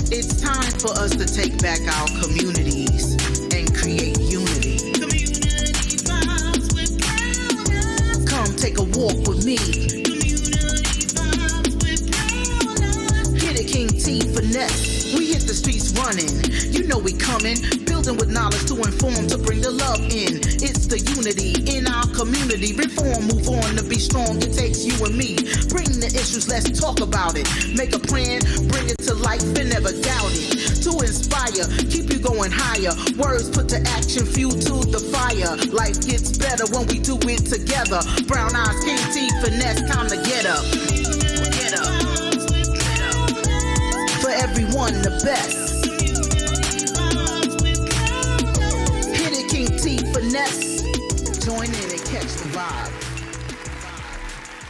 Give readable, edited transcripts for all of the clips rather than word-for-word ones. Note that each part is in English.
It's time for us to take back our communities and create unity. Community vibes with BrownEyes. Come take a walk with me. Community vibes with BrownEyes. Hit it, King T, finesse. We hit the streets running. You know we coming. Building with knowledge to inform, to bring the love in. It's the unity in our community. Reform, move on to be strong. It takes you and me. Bring the issues, let's talk about it. Make a plan, bring it to life and never doubt it. To inspire, keep you going higher. Words put to action, fuel to the fire. Life gets better when we do it together. BrownEyes, King T, finesse, time to get up. Get up. Get up. For everyone, the best. Hit it, King T, finesse. Join in and catch the vibe.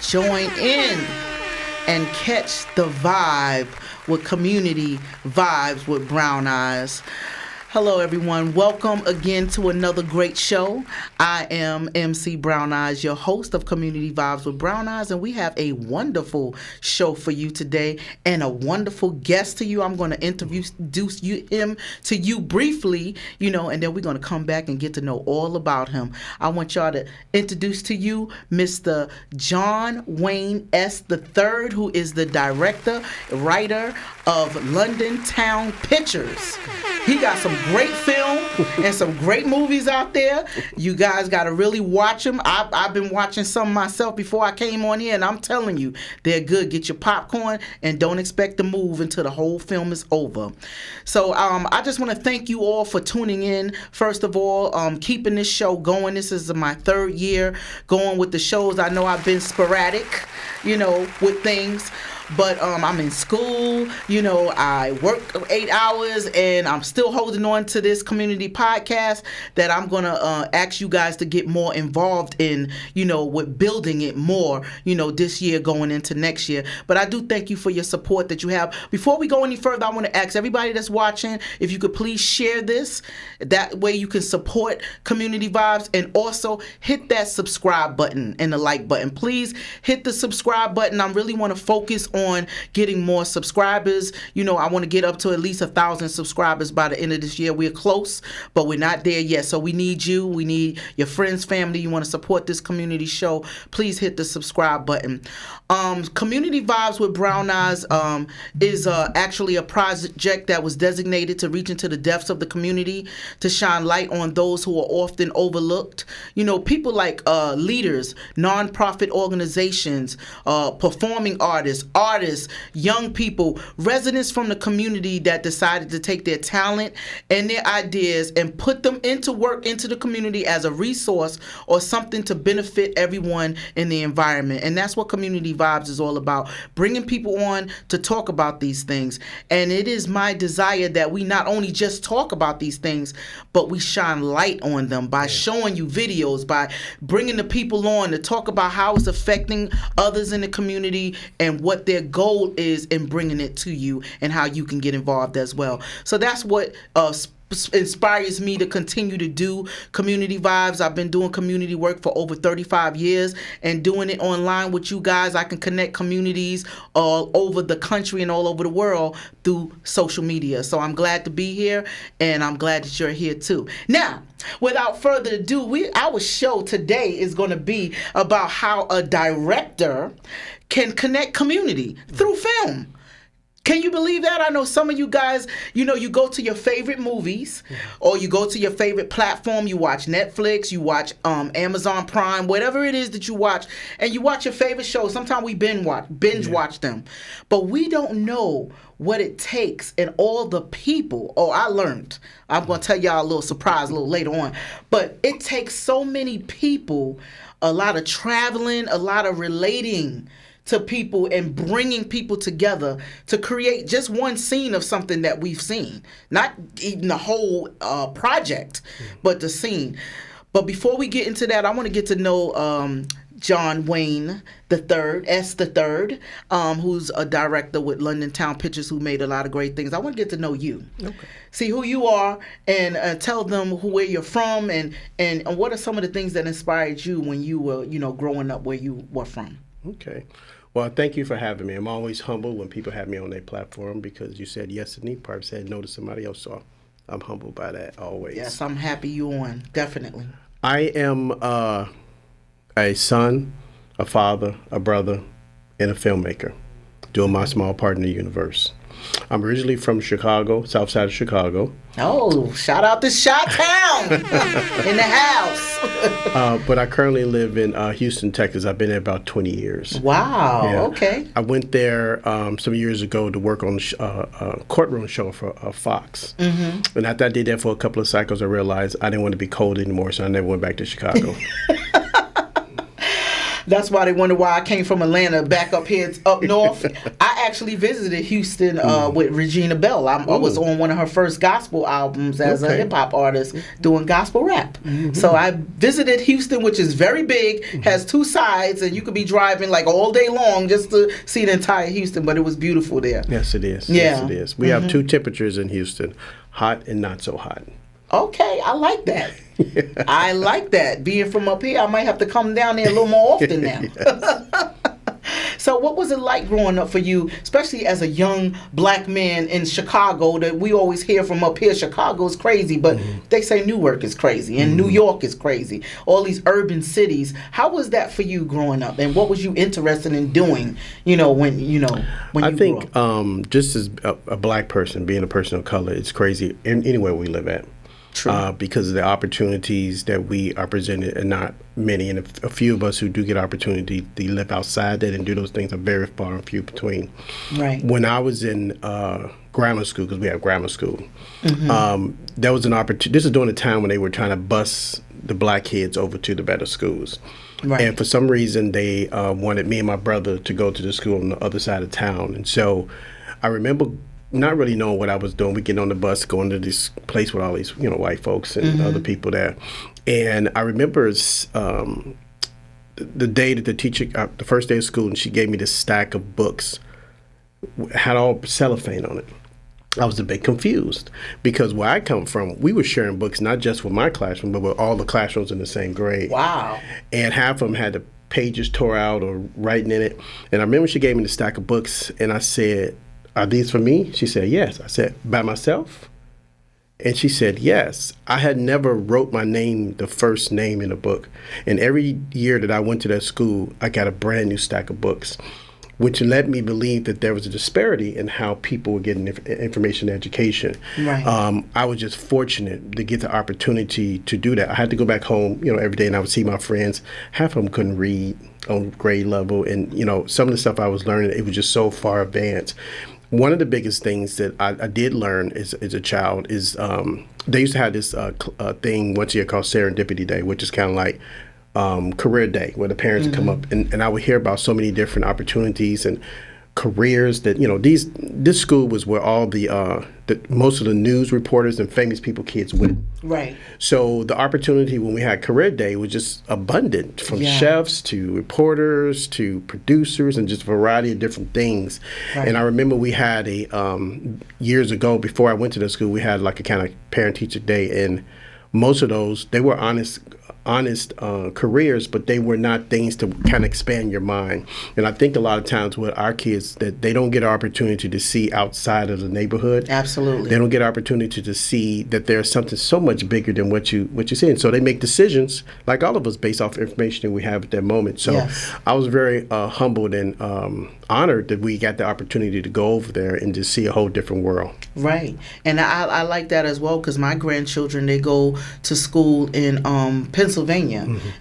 Join in and catch the vibe with Community Vibes with BrownEyes. Hello everyone, welcome again to another great show. I am MC BrownEyes, your host of Community Vibes with BrownEyes, and we have a wonderful show for you today and a wonderful guest to you. I'm going to introduce him to you briefly, and then we're going to come back and get to know all about him. I want y'all to introduce to you Mr. John Wayne S. III, who is the director, writer of Londyn Town Pictures. He got some great film and some great movies out there. You guys got to really watch them. I've been watching some myself before I came on here, and I'm telling you, they're good. Get your popcorn and don't expect to move until the whole film is over. So I just want to thank you all for tuning in. First of all, keeping this show going. This is my third year going with the shows. I know I've been sporadic, with things. But I'm in school, I work 8 hours, and I'm still holding on to this community podcast that I'm going to ask you guys to get more involved in, with building it more, this year going into next year. But I do thank you for your support that you have. Before we go any further, I want to ask everybody that's watching, if you could please share this. That way you can support Community Vibes, and also hit that subscribe button and the like button. Please hit the subscribe button. I really want to focus on getting more subscribers. I want to get up to at least 1,000 subscribers by the end of this year. We're close, but we're not there yet. So we need you. We need your friends, family. You want to support this community show, please hit the subscribe button. Community Vibes with BrownEyes is actually a project that was designated to reach into the depths of the community to shine light on those who are often overlooked. People like leaders, nonprofit organizations, performing artists, young people, residents from the community that decided to take their talent and their ideas and put them into work into the community as a resource or something to benefit everyone in the environment. And that's what Community Vibes is all about, bringing people on to talk about these things. And it is my desire that we not only just talk about these things, but we shine light on them by showing you videos, by bringing the people on to talk about how it's affecting others in the community and what their goal is in bringing it to you and how you can get involved as well. So that's what inspires me to continue to do Community Vibes. I've been doing community work for over 35 years and doing it online with you guys. I can connect communities all over the country and all over the world through social media. So I'm glad to be here, and I'm glad that you're here too. Now, without further ado, our show today is going to be about how a director can connect community through film. Can you believe that? I know some of you guys, you go to your favorite movies or you go to your favorite platform. You watch Netflix, you watch Amazon Prime, whatever it is that you watch, and you watch your favorite shows. Sometimes we binge watch them. But we don't know what it takes and all the people. I learned. I'm going to tell y'all a little surprise a little later on. But it takes so many people, a lot of traveling, a lot of relating to people and bringing people together to create just one scene of something that we've seen. Not even the whole project, but the scene. But before we get into that, I want to get to know John Wayne III, who's a director with Londyn Town Pictures, who made a lot of great things. I want to get to know you. Okay. See who you are, and tell them where you're from, and what are some of the things that inspired you when you were, growing up where you were from. Okay. Well, thank you for having me. I'm always humbled when people have me on their platform because you said yes to me, probably said no to somebody else. So I'm humbled by that always. Yes, I'm happy you on. Definitely. I am a son, a father, a brother, and a filmmaker, doing my small part in the universe. I'm originally from Chicago, south side of Chicago. Oh, shout out to Chi-Town in the house. But I currently live in Houston, Texas. I've been there about 20 years. Wow, Yeah. okay. I went there some years ago to work on a courtroom show for Fox. Mm-hmm. And after I did that for a couple of cycles, I realized I didn't want to be cold anymore, so I never went back to Chicago. That's why they wonder why I came from Atlanta back up here up north. I actually visited Houston with Regina Bell. I was on one of her first gospel albums as a hip hop artist doing gospel rap. Mm-hmm. So I visited Houston, which is very big, has two sides, and you could be driving like all day long just to see the entire Houston. But it was beautiful there. Yes, it is. Yeah. Yes, it is. We have two temperatures in Houston, hot and not so hot. Okay, I like that. I like that. Being from up here, I might have to come down there a little more often now. So what was it like growing up for you, especially as a young black man in Chicago? That we always hear from up here, Chicago is crazy, but they say Newark is crazy and New York is crazy. All these urban cities. How was that for you growing up, and what was you interested in doing? When you I grew think up? Just as a black person, being a person of color, it's crazy anywhere we live at. Because of the opportunities that we are presented, and not many, and a few of us who do get opportunity to live outside that and do those things are very far and few between. Right. When I was in grammar school, because we have grammar school, there was an opportunity. This is during the time when they were trying to bus the black kids over to the better schools. Right. And for some reason, they wanted me and my brother to go to the school on the other side of town. And so I remember not really knowing what I was doing. We get on the bus, going to this place with all these, white folks and other people there. And I remember the day that the teacher, the first day of school, and she gave me this stack of books, had all cellophane on it. I was a bit confused because where I come from, we were sharing books not just with my classroom, but with all the classrooms in the same grade. Wow. And half of them had the pages tore out or writing in it. And I remember she gave me the stack of books, and I said, "Are these for me?" She said, "Yes." I said, "By myself?" And she said, "Yes." I had never wrote my name, the first name in a book. And every year that I went to that school, I got a brand new stack of books, which led me believe that there was a disparity in how people were getting information and education. Right. I was just fortunate to get the opportunity to do that. I had to go back home, every day, and I would see my friends. Half of them couldn't read on grade level. And, some of the stuff I was learning, it was just so far advanced. One of the biggest things that I did learn as a child is they used to have this thing once a year called Serendipity Day, which is kind of like career day, where the parents come up, and I would hear about so many different opportunities and careers that this school was where all the most of the news reporters and famous people kids went. Right. So the opportunity when we had career day was just abundant, from chefs to reporters to producers and just a variety of different things. Right. And I remember we had years ago, before I went to the school, we had like a kind of parent teacher day, and most of those, they were honest careers, but they were not things to kind of expand your mind. And I think a lot of times with our kids, that they don't get an opportunity to see outside of the neighborhood. Absolutely. They don't get an opportunity to see that there's something so much bigger than what you see. And so they make decisions, like all of us, based off information that we have at that moment. So yes. I was very humbled and honored that we got the opportunity to go over there and just see a whole different world. Right. And I like that as well, because my grandchildren, they go to school in Pennsylvania,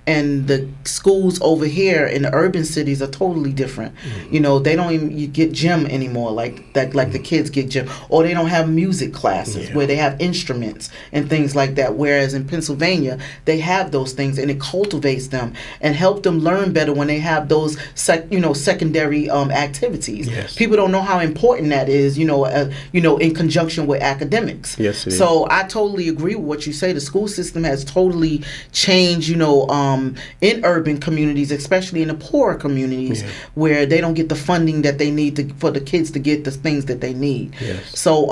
and the schools over here in the urban cities are totally different. They don't even get gym anymore like the kids get gym, or they don't have music classes where they have instruments and things like that, whereas in Pennsylvania they have those things, and it cultivates them and help them learn better when they have those secondary activities. Yes. People don't know how important that is, in conjunction with academics. Yes, it is. So I totally agree with what you say. The school system has totally changed change, in urban communities, especially in the poorer communities, where they don't get the funding that they need for the kids to get the things that they need. Yes. So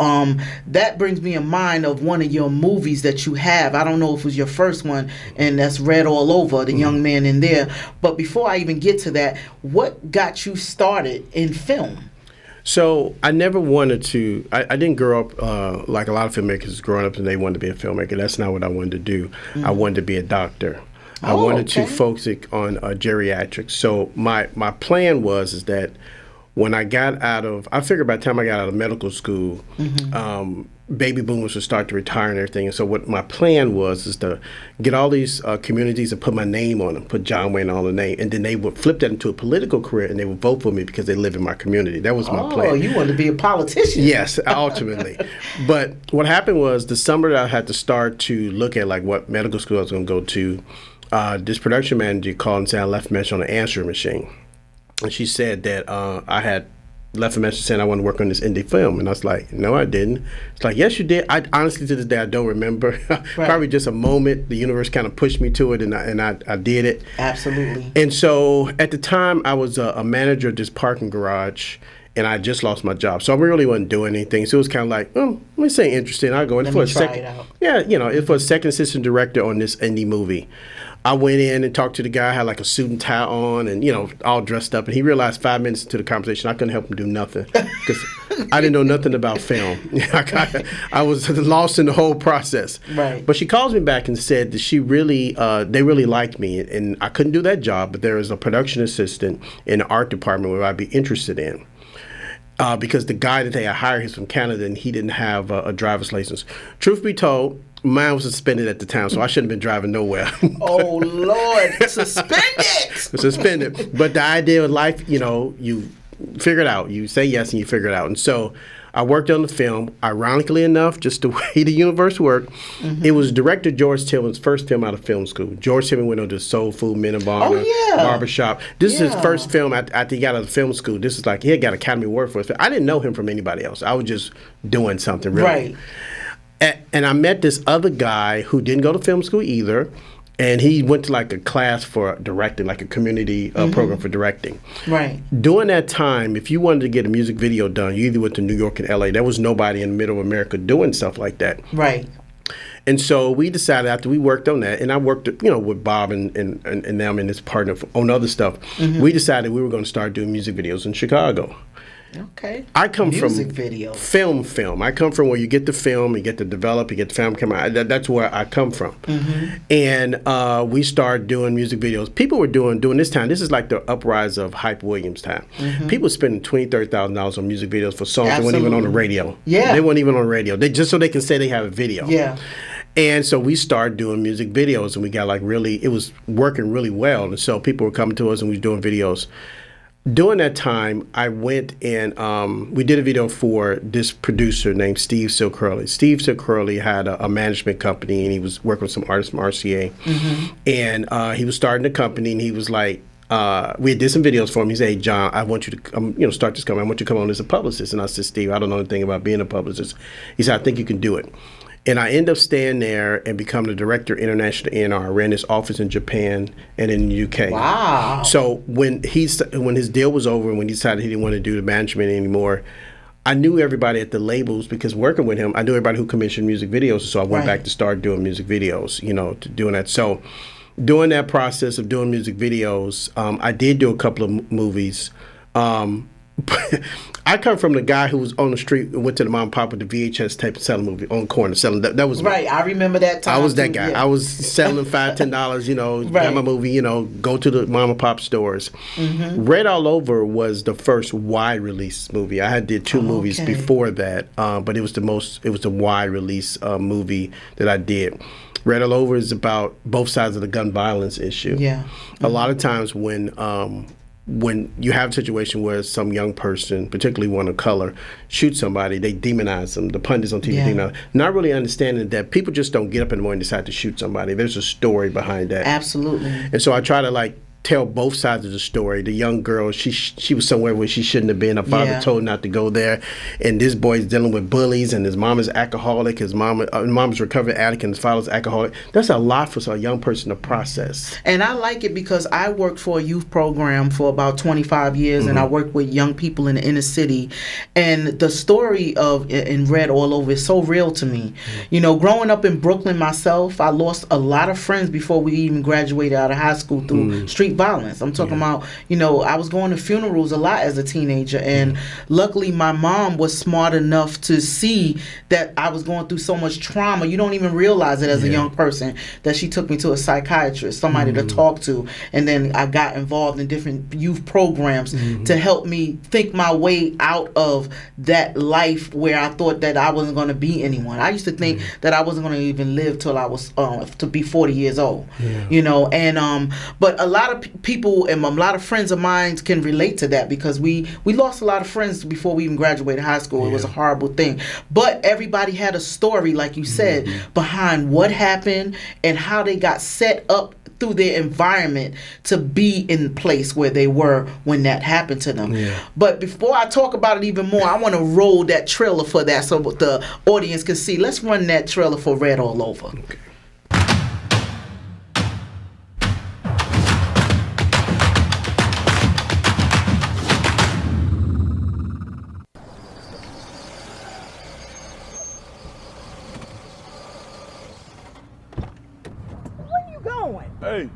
that brings me in mind of one of your movies that you have. I don't know if it was your first one, and that's Red All Over, the young man in there. But before I even get to that, what got you started in film? So I never wanted to. I didn't grow up like a lot of filmmakers growing up and they wanted to be a filmmaker. That's not what I wanted to do. I wanted to be a doctor. I wanted to focus on geriatrics. So my plan is that when I got I figured by the time I got out of medical school, baby boomers would start to retire and everything. And so what my plan is to get all these communities and put my name on them, put John Wayne on the name, and then they would flip that into a political career and they would vote for me because they live in my community. That was my plan. Oh, you wanted to be a politician. Yes, ultimately. But what happened was the summer that I had to start to look at like what medical school I was going to go to, this production manager called and said I left a message on the answering machine. And she said that I had left a message saying I want to work on this indie film. And I was like, no, I didn't. It's like, yes, you did. I honestly, to this day, I don't remember. Probably just a moment. The universe kind of pushed me to it, and I did it. Absolutely. And so at the time, I was a manager of this parking garage, and I just lost my job. So I really wasn't doing anything. So it was kind of like, oh, let me say interesting. I'll go in for a second. It out. Yeah, it's for a second assistant director on this indie movie. I went in and talked to the guy, had like a suit and tie on and, all dressed up. And he realized 5 minutes into the conversation, I couldn't help him do nothing because I didn't know nothing about film. I was lost in the whole process. Right. But she calls me back and said that she really, they really liked me. And I couldn't do that job, but there was a production assistant in the art department where I'd be interested in. Because the guy that they had hired, he's from Canada, and he didn't have a driver's license. Truth be told, mine was suspended at the time, so I shouldn't have been driving nowhere. Oh, Lord. Suspended! Suspended. But the idea of life, you figure it out. You say yes and you figure it out. And so I worked on the film. Ironically enough, just the way the universe worked, it was director George Tillman's first film out of film school. George Tillman went on to Soul Food, Men and Barber, Barbershop. This is his first film after he got out of film school. This is like, he had got Academy Award for it. I didn't know him from anybody else. I was just doing something, really. Right. And I met this other guy who didn't go to film school either. And he went to like a class for directing, like a community program for directing. Right. During that time, if you wanted to get a music video done, you either went to New York and LA. There was nobody in the middle of America doing stuff like that. Right. And so we decided after we worked on that, and I worked, with Bob and them and his partner on other stuff, we decided we were going to start doing music videos in Chicago. Okay. I come music from video. Film. I come from where you get the film, you get to develop, you get the film come out. That's where I come from. And we started doing music videos. People were doing this time. This is like the uprise of Hype Williams time. People spending $20,000, $30,000 on music videos for songs that weren't even on the radio. Yeah. They weren't even on the radio. They just so they can say they have a video. Yeah. And so we started doing music videos, and we got it was working really well. And so people were coming to us, and we were doing videos. During that time, I went and we did a video for this producer named Steve Silk-Hurley. Steve Silk-Hurley had a management company, and he was working with some artists from RCA. And he was starting a company, and he was like, we did some videos for him. He said, hey, John, I want you to start this company. I want you to come on as a publicist. And I said, Steve, I don't know anything about being a publicist. He said, I think you can do it. And I ended up staying there and becoming the director of international A&R. I ran his office in Japan and in the UK. Wow. So when his deal was over and when he decided he didn't want to do the management anymore, I knew everybody at the labels because working with him, I knew everybody who commissioned music videos. So I went back to start doing music videos, to doing that. So during that process of doing music videos, I did do a couple of movies. I come from the guy who was on the street and went to the mom and pop with the VHS tape and selling movie on the corner selling. That was right. Me. I remember that time. I was that guy. Yeah. I was selling $5-10. Got my movie. Go to the mom and pop stores. Red All Over was the first wide release movie. I had did two movies before that, but it was the wide release movie that I did. Red All Over is about both sides of the gun violence issue. Yeah. A lot of times when you have a situation where some young person, particularly one of color, shoots somebody, they demonize them. The pundits on TV demonize, not really understanding that people just don't get up in the morning and decide to shoot somebody. There's a story behind that. Absolutely. And so I try to tell both sides of the story. The young girl, she was somewhere where she shouldn't have been. Her father told her not to go there, and this boy's dealing with bullies, and his mom is alcoholic. His mom's recovered addict, and his father's alcoholic. That's a lot for a young person to process. And I like it because I worked for a youth program for about 25 years, and I worked with young people in the inner city, and the story of in Red All Over is so real to me. You know, growing up in Brooklyn myself, I lost a lot of friends before we even graduated out of high school through street violence. I'm talking about, you know, I was going to funerals a lot as a teenager, and luckily my mom was smart enough to see that I was going through so much trauma. You don't even realize it as a young person, that she took me to a psychiatrist, somebody to talk to, and then I got involved in different youth programs to help me think my way out of that life where I thought that I wasn't going to be anyone. I used to think that I wasn't going to even live till I was to be 40 years old, you know, and but a lot of people and a lot of friends of mine can relate to that, because we lost a lot of friends before we even graduated high school. It was a horrible thing, but everybody had a story, like you said, behind what happened and how they got set up through their environment to be in the place where they were when that happened to them. But before I talk about it even more, I want to roll that trailer for that so the audience can see. Let's run that trailer for Red All Over. Okay. Hey.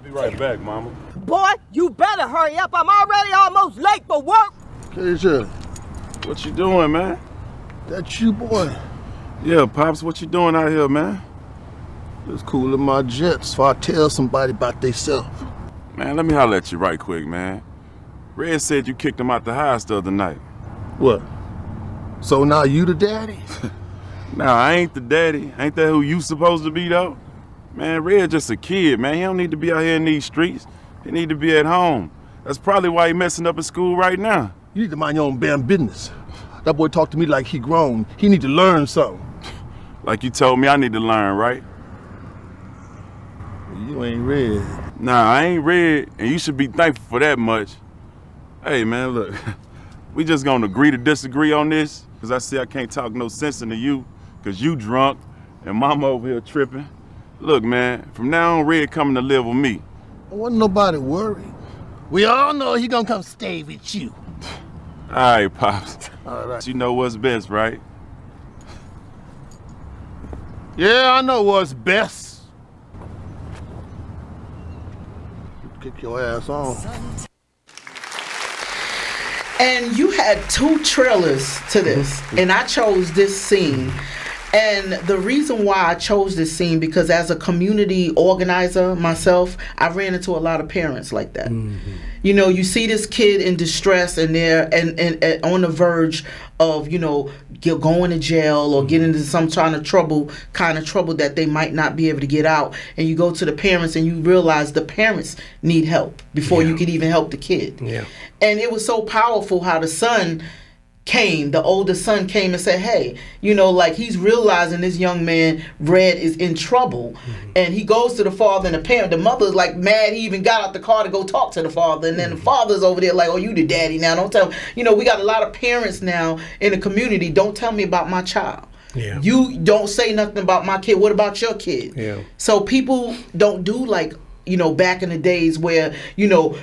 Be right back, mama. Boy, you better hurry up. I'm already almost late for work. KJ. What you doing, man? That you, boy? Yeah, Pops, what you doing out here, man? Just cooling my jets before I tell somebody about theyself. Man, let me holler at you right quick, man. Red said you kicked him out the house the other night. What? So now you the daddy? Nah, I ain't the daddy. Ain't that who you supposed to be, though? Man, Red just a kid, man. He don't need to be out here in these streets. He need to be at home. That's probably why he messing up at school right now. You need to mind your own damn business. That boy talk to me like he grown. He need to learn something. Like you told me I need to learn, right? You ain't Red. Nah, I ain't Red, and you should be thankful for that much. Hey, man, look. We just gonna agree to disagree on this, because I see I can't talk no sense into you, because you drunk, and mama over here tripping. Look, man, from now on, Red coming to live with me. Wasn't nobody worried. We all know he gonna come stay with you. All right, Pops. All right. You know what's best, right? Yeah, I know what's best. Kick your ass on. And you had 2 trailers to this, and I chose this scene. And the reason why I chose this scene, because as a community organizer myself, I ran into a lot of parents like that. You know, you see this kid in distress, and they're and on the verge of, you know, going to jail or getting into some kind of trouble that they might not be able to get out. And you go to the parents, and you realize the parents need help before you can even help the kid. And it was so powerful how the older son came and said, hey, you know, like, he's realizing this young man, Red, is in trouble. And he goes to the father and the parent. The mother's like mad he even got out the car to go talk to the father. And then the father's over there like, oh, you the daddy now. Don't tell me. You know, we got a lot of parents now in the community. Don't tell me about my child. You don't say nothing about my kid. What about your kid? So people don't do like, you know, back in the days where, you know,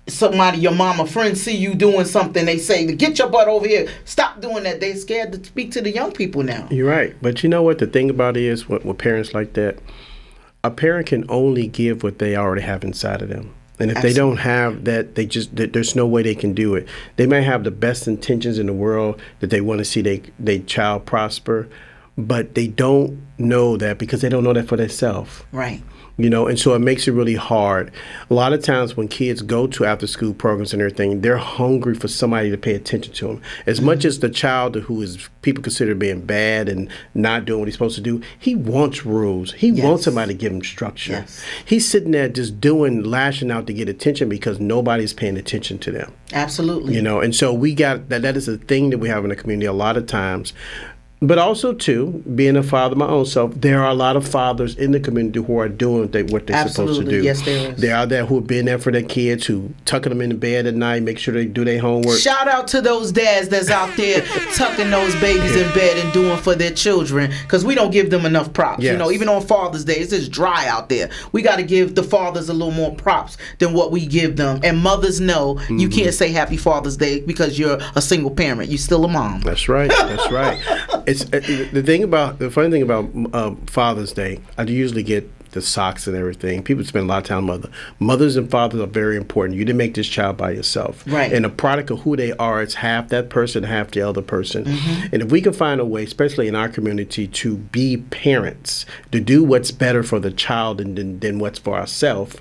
somebody, your mama friend, see you doing something, they say, get your butt over here, stop doing that. They scared to speak to the young people now. You're right. But you know what the thing about it is with parents like that, a parent can only give what they already have inside of them. And if they don't have that, there's no way they can do it. They may have the best intentions in the world, that they want to see their child prosper, but they don't know that because they don't know that for themselves. Right. You know, and so it makes it really hard. A lot of times when kids go to after-school programs and everything, they're hungry for somebody to pay attention to them. As much as the child who is people consider being bad and not doing what he's supposed to do, he wants rules. He wants somebody to give him structure. He's sitting there just lashing out to get attention because nobody's paying attention to them. Absolutely. You know, and so we got that is a thing that we have in the community a lot of times. But also, too, being a father my own self, there are a lot of fathers in the community who are doing what they're supposed to do. Yes, there is. There are there who have been there for their kids, who tucking them in the bed at night, make sure they do their homework. Shout out to those dads that's out there tucking those babies in bed and doing for their children, because we don't give them enough props. Yes. You know, even on Father's Day, it's just dry out there. We got to give the fathers a little more props than what we give them. And mothers know you can't say Happy Father's Day because you're a single parent. You're still a mom. That's right. That's right. It's the funny thing about Father's Day, I usually get the socks and everything. People spend a lot of time with mothers and fathers are very important. You didn't make this child by yourself. Right. And a product of who they are, it's half that person, half the other person. And if we can find a way, especially in our community, to be parents, to do what's better for the child than what's for ourselves,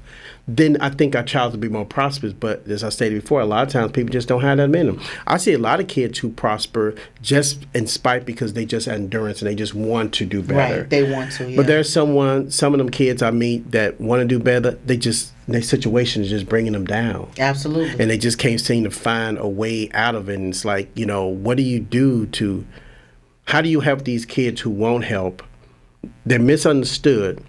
then I think our child will be more prosperous. But as I stated before, a lot of times people just don't have that in them. I see a lot of kids who prosper just in spite because they just have endurance and they just want to do better. Right, they want to, yeah. But there's some of them kids I meet that want to do better, their situation is just bringing them down. Absolutely. And they just can't seem to find a way out of it. And it's like, what do you do how do you help these kids who won't help? They're misunderstood.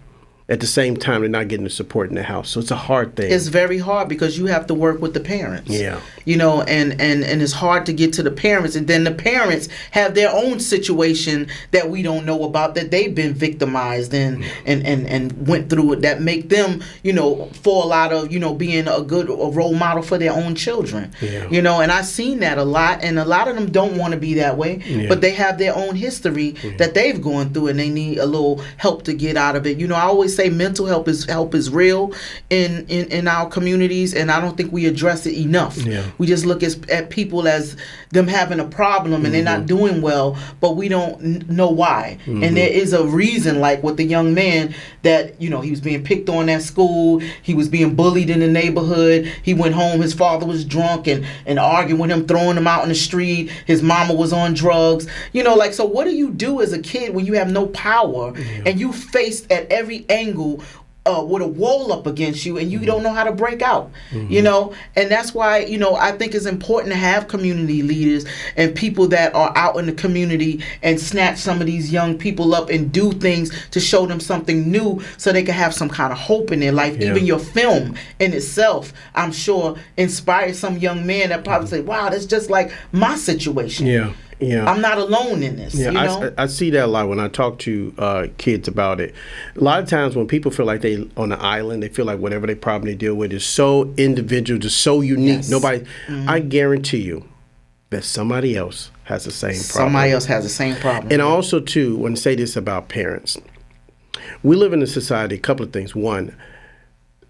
At the same time, they're not getting the support in the house. So it's a hard thing. It's very hard because you have to work with the parents. Yeah. And it's hard to get to the parents. And then the parents have their own situation that we don't know about, that they've been victimized and went through it, that make them, fall out of, being a role model for their own children. Yeah. And I've seen that a lot. And a lot of them don't want to be that way. Yeah. But they have their own history that they've gone through, and they need a little help to get out of it. I always say mental help is real in our communities, and I don't think we address it enough. Yeah. We just look at people as them having a problem and they're not doing well, but we don't know why. And there is a reason, like with the young man that he was being picked on at school, he was being bullied in the neighborhood, he went home, his father was drunk and arguing with him, throwing him out in the street, his mama was on drugs. So what do you do as a kid when you have no power and you faced at every angle with a wall up against you and you don't know how to break out, and that's why, I think it's important to have community leaders and people that are out in the community and snatch some of these young people up and do things to show them something new so they can have some kind of hope in their life. Yeah. Even your film in itself, I'm sure, inspires some young man that probably say, wow, that's just like my situation. Yeah. Yeah. I'm not alone in this. Yeah, I see that a lot when I talk to kids about it. A lot of times when people feel like they on an island, they feel like whatever they problem they deal with is so individual, just so unique. Yes. Nobody, I guarantee you that somebody else has the same problem. Somebody else has the same problem. And also, too, when I say this about parents, we live in a society, a couple of things. One,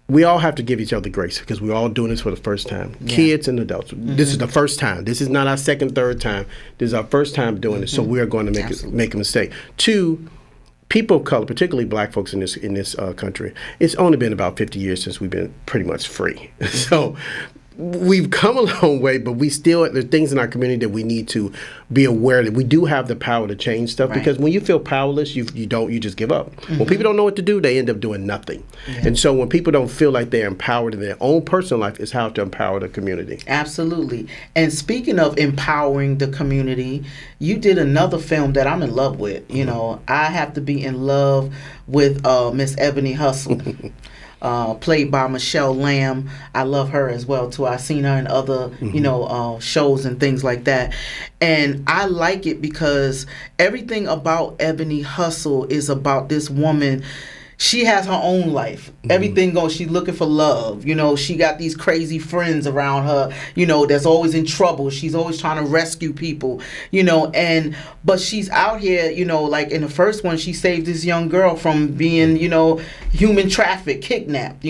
we all have to give each other grace because we're all doing this for the first time. Yeah. Kids and adults. This is the first time. This is not our second, third time. This is our first time doing this, so we are going to make a mistake. Two, people of color, particularly black folks in this country, it's only been about 50 years since we've been pretty much free. So we've come a long way, but there's things in our community that we need to be aware that we do have the power to change stuff. Right. Because when you feel powerless, you just give up. When people don't know what to do, they end up doing nothing. Yeah. And so when people don't feel like they're empowered in their own personal life, it's how to empower the community. Absolutely. And speaking of empowering the community, you did another film that I'm in love with. I have to be in love with Miss Ebony Hustle. Played by Michelle Lamb. I love her as well too. I've seen her in other, shows and things like that. And I like it because everything about Ebony Hustle is about this woman. She has her own life. Everything goes. She's looking for love. She got these crazy friends around her, that's always in trouble. She's always trying to rescue people, but she's out here, like in the first one, she saved this young girl from being, human trafficked, kidnapped,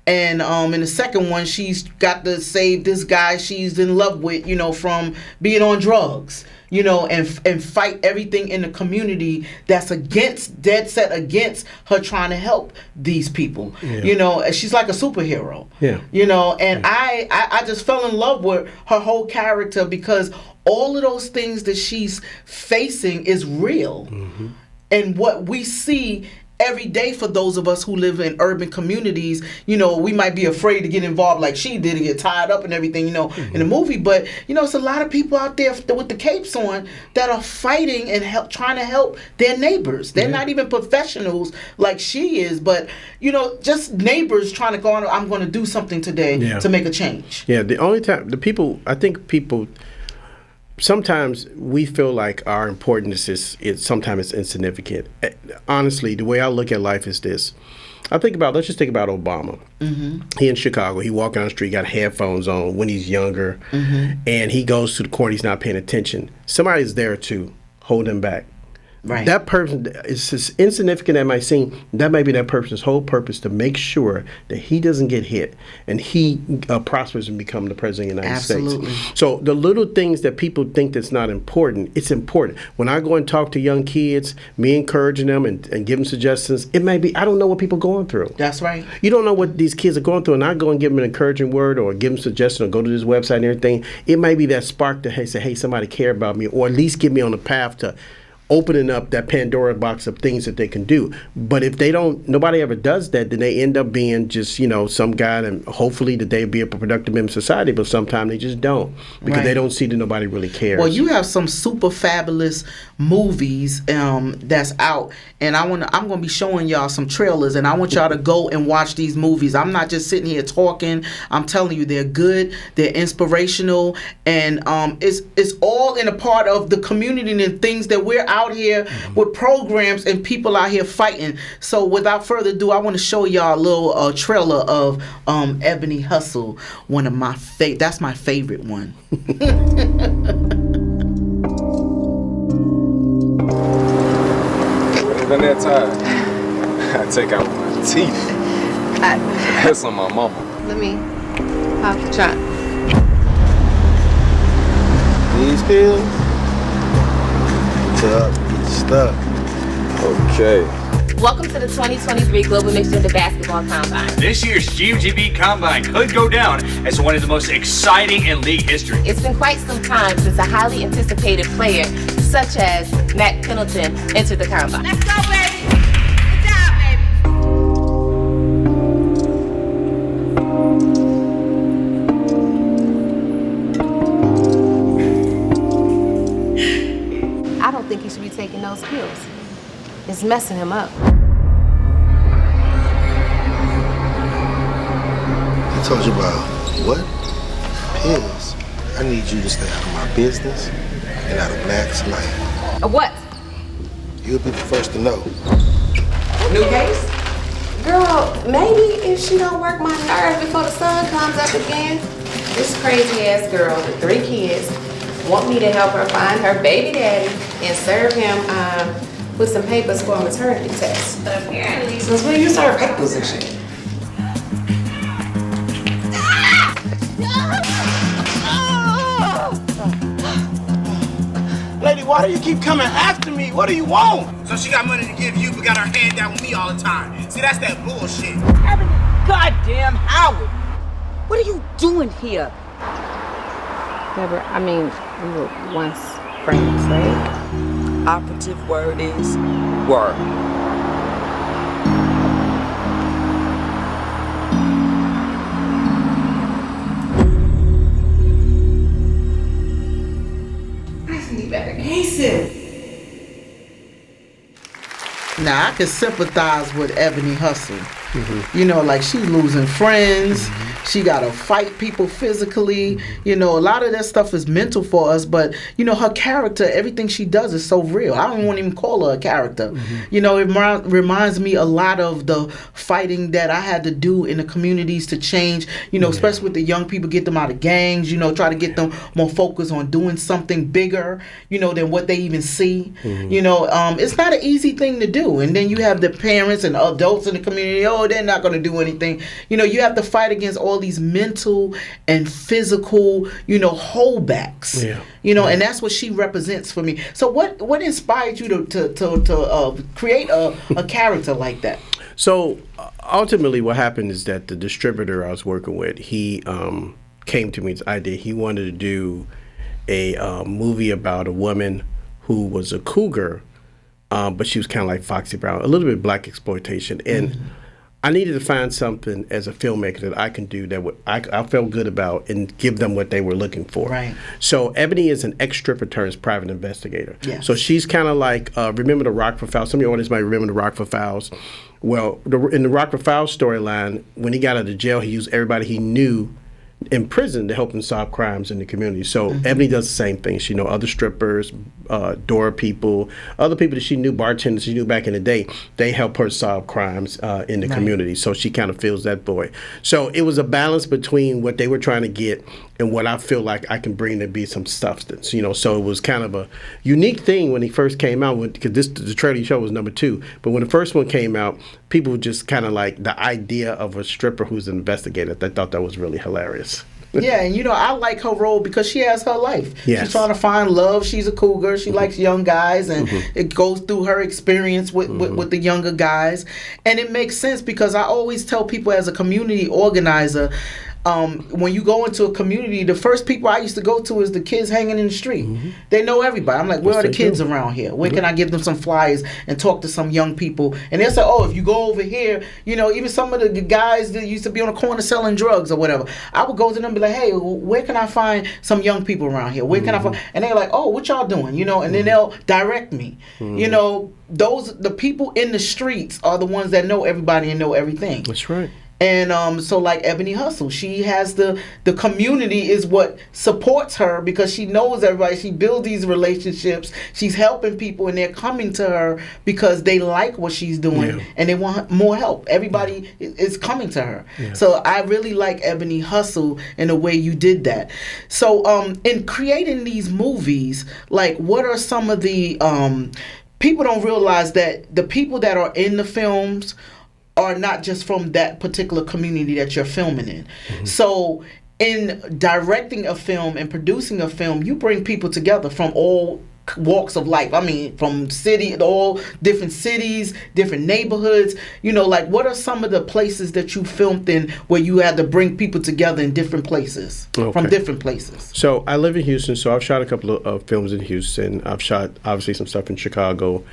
And in the second one, she's got to save this guy she's in love with, from being on drugs. And fight everything in the community that's dead set against her trying to help these people. Yeah. She's like a superhero. Yeah. And I just fell in love with her whole character because all of those things that she's facing is real. And what we see every day for those of us who live in urban communities. We might be afraid to get involved like she did and get tied up and everything, in the movie. But, it's a lot of people out there with the capes on that are fighting and trying to help their neighbors. They're not even professionals like she is, but, just neighbors trying to go on, I'm going to do something today to make a change. Yeah, the only time, I think people, sometimes we feel like our importance is sometimes it's insignificant. Honestly, the way I look at life is this. Let's just think about Obama. He in Chicago, he walking down the street, got headphones on when he's younger, and he goes to the corner, he's not paying attention. Somebody's there to hold him back. Right. That person is as insignificant as might seem. That may be that person's whole purpose, to make sure that he doesn't get hit and he prospers and become the president of the United Absolutely. States. So the little things that people think that's not important, it's important. When I go and talk to young kids, me encouraging them and give them suggestions, it may be, I don't know what people are going through. That's right. You don't know what these kids are going through, and I go and give them an encouraging word or give them suggestion or go to this website and everything. It may be that spark to say, hey, somebody care about me, or at least get me on the path to opening up that Pandora box of things that they can do. But if nobody ever does that, then they end up being just, some guy, and hopefully that they be a productive member of society, but sometimes they just don't, because they don't see that nobody really cares. Well, you have some super fabulous movies that's out, and I'm going to be showing y'all some trailers, and I want y'all to go and watch these movies. I'm not just sitting here talking. I'm telling you, they're good, they're inspirational, and it's all in a part of the community and things that we're out here with programs and people out here fighting. So without further ado, I want to show y'all a little trailer of Ebony Hustle, one of my that's my favorite one. When that time, I take out my teeth. That's on my mama. Let me pop the trunk. These pills? Up, stuck. Okay. Welcome to the 2023 Global Mixed Gender Basketball Combine. This year's GMGB Combine could go down as one of the most exciting in league history. It's been quite some time since a highly anticipated player such as Matt Pendleton entered the Combine. Let's go, baby. Good job, baby. I don't think he should be taking those pills. It's messing him up. I told you about what? Pills. I need you to stay out of my business and out of Mac's life. What? You'll be the first to know. New case? Girl, maybe if she don't work my nerves before the sun comes up again. This crazy ass girl with 3 kids want me to help her find her baby daddy and serve him with some papers for a maternity test. But apparently, since when you serve papers and shit? Lady, why do you keep coming after me? What do you want? So she got money to give you, but got her hand down with me all the time. See, that's that bullshit. Goddamn Howard. What are you doing here? Deborah, I mean, we were once friends, right? Operative word is word. You better case it. Now, I can sympathize with Ebony Hustle. Like she losing friends. She got to fight people physically. A lot of that stuff is mental for us, but, her character, everything she does is so real. I don't want to even call her a character. It reminds me a lot of the fighting that I had to do in the communities to change, especially with the young people, get them out of gangs, try to get them more focused on doing something bigger, than what they even see. It's not an easy thing to do. And then you have the parents and adults in the community, they're not going to do anything. You have to fight against all these mental and physical, holdbacks. And that's what she represents for me. So what inspired you to create a character like that? So ultimately what happened is that the distributor I was working with, he came to me with this idea. He wanted to do a movie about a woman who was a cougar, but she was kind of like Foxy Brown, a little bit black exploitation. And I needed to find something as a filmmaker that I can do that I felt good about and give them what they were looking for. Right. So Ebony is an ex-stripper turned private investigator. Yes. So she's kind of like, remember the Rockford Files? Some of your audience might remember the Rockford Files. Well, in the Rockford Files storyline, when he got out of jail, he used everybody he knew in prison to help them solve crimes in the community. So Ebony does the same thing. She know other strippers, door people, other people that she knew, bartenders she knew back in the day. They help her solve crimes in the community. So she kind of fills that void. So it was a balance between what they were trying to get and what I feel like I can bring to be some substance. So it was kind of a unique thing when he first came out, because the trailer show was number 2. But when the first one came out, people were just kind of like the idea of a stripper who's an investigator. They thought that was really hilarious. Yeah, and I like her role because she has her life. Yes. She's trying to find love. She's a cougar. She likes young guys, and it goes through her experience with the younger guys. And it makes sense because I always tell people as a community organizer, when you go into a community, the first people I used to go to is the kids hanging in the street. They know everybody. I'm like, where are the kids around here? Where can I give them some flyers and talk to some young people? And they'll say, oh, if you go over here, even some of the guys that used to be on the corner selling drugs or whatever, I would go to them and be like, hey, where can I find some young people around here? Where can I find? And they're like, oh, what y'all doing? And then they'll direct me. The people in the streets are the ones that know everybody and know everything. That's right. And so like Ebony Hustle, she has the community is what supports her because she knows everybody. She builds these relationships. She's helping people and they're coming to her because they like what she's doing and they want more help. Everybody is coming to her. Yeah. So I really like Ebony Hustle in the way you did that. So in creating these movies, like what are some of the people don't realize that the people that are in the films are not just from that particular community that you're filming in. So in directing a film and producing a film, you bring people together from all walks of life. I mean, from all different cities, different neighborhoods. Like what are some of the places that you filmed in where you had to bring people together in different places, from different places? So I live in Houston, so I've shot a couple of films in Houston. I've shot, obviously, some stuff in Chicago.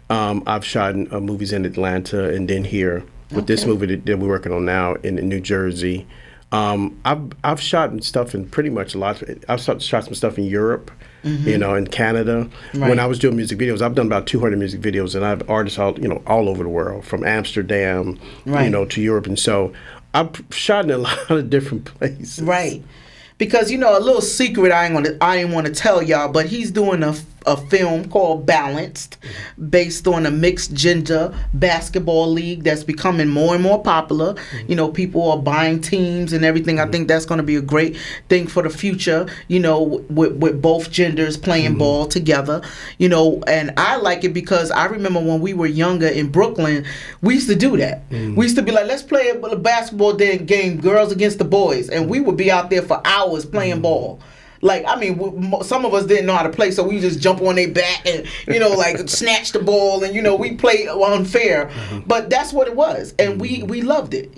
I've shot movies in Atlanta and then here. With this movie that we're working on now in New Jersey, I've shot stuff in pretty much a lot. I've shot some stuff in Europe, in Canada. Right. When I was doing music videos, I've done about 200 music videos, and I have artists all over the world, from Amsterdam, to Europe, and so I've shot in a lot of different places. Right, because a little secret I didn't want to tell y'all, but he's doing a film called Balanced, based on a mixed gender basketball league that's becoming more and more popular. People are buying teams and everything. I think that's going to be a great thing for the future, with both genders playing ball together, and I like it because I remember when we were younger in Brooklyn, we used to do that. We used to be like, let's play a basketball game, girls against the boys, and we would be out there for hours playing ball. Like, I mean, some of us didn't know how to play, so we just jump on their back and, like snatch the ball and, we play unfair. But that's what it was. And we loved it,